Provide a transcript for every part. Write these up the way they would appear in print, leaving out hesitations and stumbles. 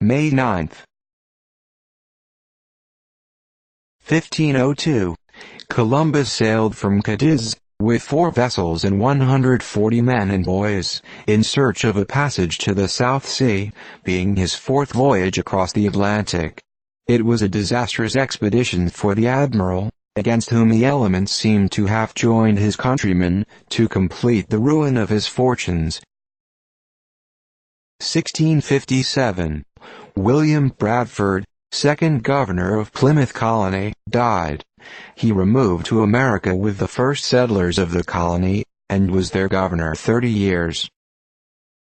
May 9. 1502, Columbus sailed from Cadiz, with 4 vessels and 140 men and boys, in search of a passage to the South Sea, being his 4th voyage across the Atlantic. It was a disastrous expedition for the admiral, against whom the elements seemed to have joined his countrymen, to complete the ruin of his fortunes. 1657, William Bradford, 2nd governor of Plymouth Colony, died. He removed to America with the first settlers of the colony, and was their governor 30 years.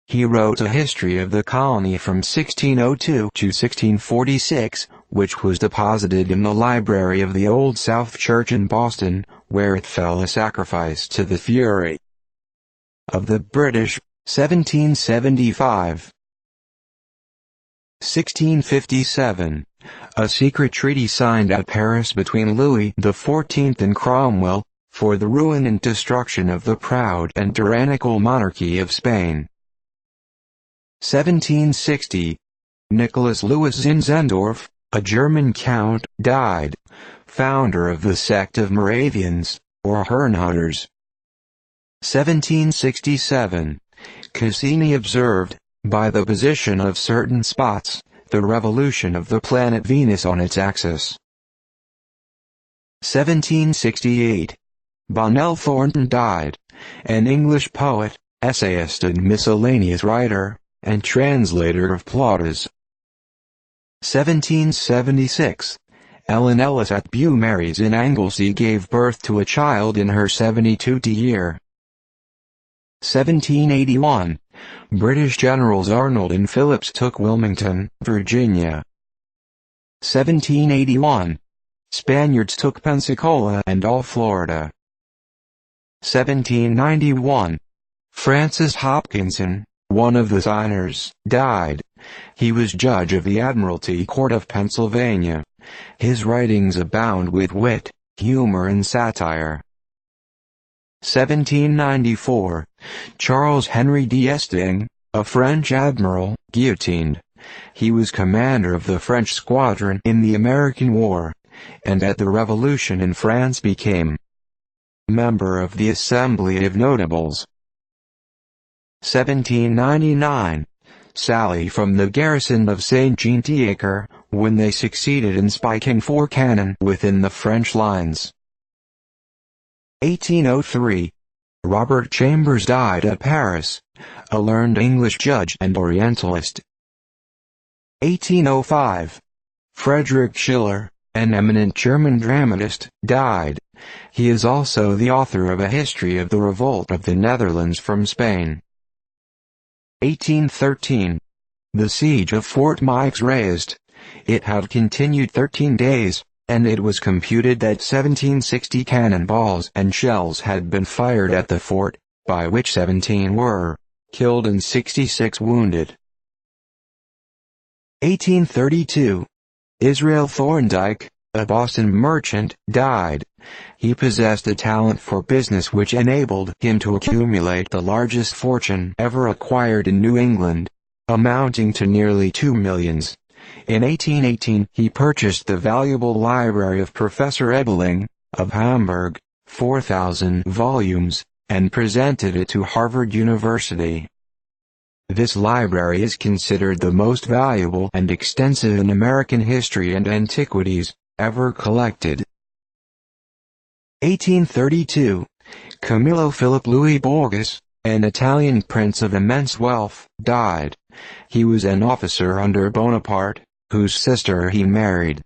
He wrote a history of the colony from 1602 to 1646, which was deposited in the library of the Old South Church in Boston, where it fell a sacrifice to the fury of the British. 1775. 1657. A secret treaty signed at Paris between Louis XIV and Cromwell, for the ruin and destruction of the proud and tyrannical monarchy of Spain. 1760. Nicholas Louis Zinzendorf, a German count, died, founder of the sect of Moravians, or Herrnhuters. 1767. Cassini observed, by the position of certain spots, the revolution of the planet Venus on its axis. 1768. Bonnell Thornton died, an English poet, essayist and miscellaneous writer, and translator of Plautus. 1776. Ellen Ellis at Beaumaris in Anglesey gave birth to a child in her 72nd year. 1781. British generals Arnold and Phillips took Wilmington, Virginia. 1781. Spaniards took Pensacola and all Florida. 1791. Francis Hopkinson, one of the signers, died. He was judge of the Admiralty Court of Pennsylvania. His writings abound with wit, humor and satire. 1794. Charles Henry d'Estaing, a French admiral, guillotined. He was commander of the French squadron in the American War, and at the Revolution in France became member of the Assembly of Notables. 1799. Sally from the garrison of Saint-Jean-d'Acre, when they succeeded in spiking 4 cannon within the French lines. 1803. Robert Chambers died at Paris, a learned English judge and Orientalist. 1805. Friedrich Schiller, an eminent German dramatist, died. He is also the author of a history of the revolt of the Netherlands from Spain. 1813. The siege of Fort Meigs raised. It had continued 13 days, and it was computed that 1760 cannonballs and shells had been fired at the fort, by which 17 were killed and 66 wounded. 1832. Israel Thorndike, a Boston merchant, died. He possessed a talent for business which enabled him to accumulate the largest fortune ever acquired in New England, amounting to nearly $2 millions. In 1818 he purchased the valuable library of Professor Ebeling, of Hamburg, 4,000 volumes, and presented it to Harvard University. This library is considered the most valuable and extensive in American history and antiquities, ever collected. 1832. Camillo Philip Louis Borges, an Italian prince of immense wealth, died. He was an officer under Bonaparte, whose sister he married.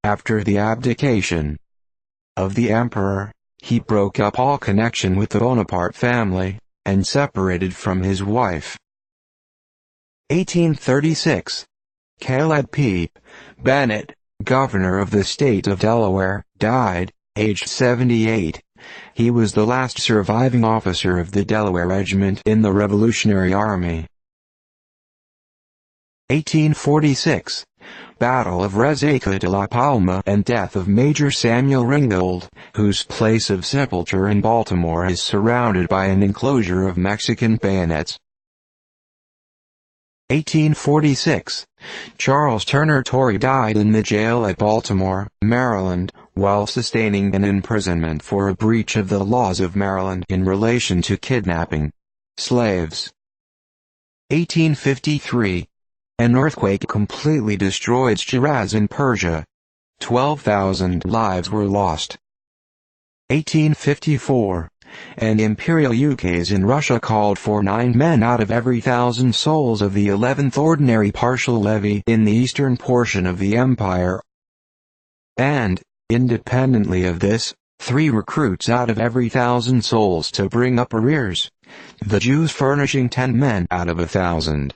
After the abdication of the emperor, he broke up all connection with the Bonaparte family, and separated from his wife. 1836. Caleb P. Bennett, governor of the state of Delaware, died, aged 78. He was the last surviving officer of the Delaware Regiment in the Revolutionary Army. 1846. Battle of Resaca de la Palma and death of Major Samuel Ringgold, whose place of sepulture in Baltimore is surrounded by an enclosure of Mexican bayonets. 1846. Charles Turner Torrey died in the jail at Baltimore, Maryland, while sustaining an imprisonment for a breach of the laws of Maryland in relation to kidnapping slaves. 1853. An earthquake completely destroyed Shiraz in Persia. 12,000 lives were lost. 1854. An imperial ukase in Russia called for 9 men out of every 1,000 souls of the 11th ordinary partial levy in the eastern portion of the empire. And, independently of this, 3 recruits out of every 1,000 souls to bring up arrears, the Jews furnishing 10 men out of 1,000.